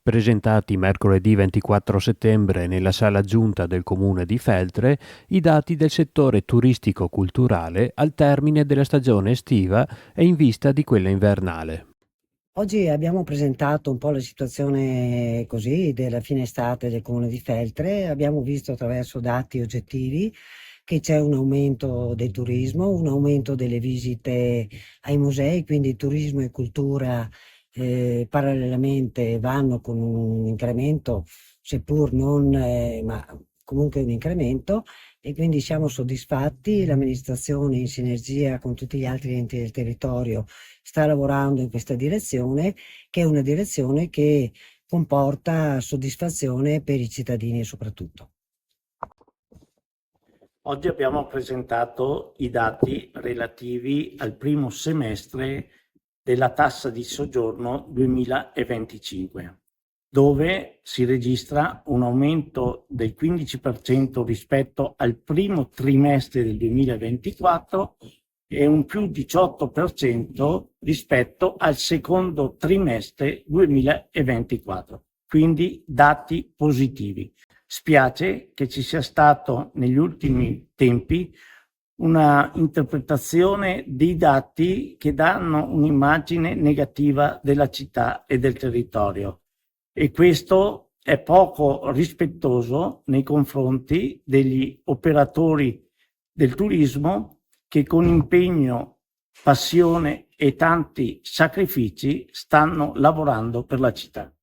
Presentati mercoledì 24 settembre nella sala giunta del comune di Feltre i dati del settore turistico-culturale al termine della stagione estiva e in vista di quella invernale. Oggi abbiamo presentato un po' la situazione così della fine estate del comune di Feltre. Abbiamo visto attraverso dati oggettivi che c'è un aumento del turismo, un aumento delle visite ai musei, quindi turismo e cultura parallelamente vanno con un incremento, seppur non, ma comunque un incremento, e quindi siamo soddisfatti. L'amministrazione in sinergia con tutti gli altri enti del territorio sta lavorando in questa direzione, che è una direzione che comporta soddisfazione per i cittadini soprattutto. Oggi abbiamo presentato i dati relativi al primo semestre della tassa di soggiorno 2025, dove si registra un aumento del 15% rispetto al primo trimestre del 2024 e un più 18% rispetto al secondo trimestre 2024, quindi dati positivi. Spiace che ci sia stato negli ultimi tempi una interpretazione dei dati che danno un'immagine negativa della città e del territorio, e questo è poco rispettoso nei confronti degli operatori del turismo che con impegno, passione e tanti sacrifici stanno lavorando per la città.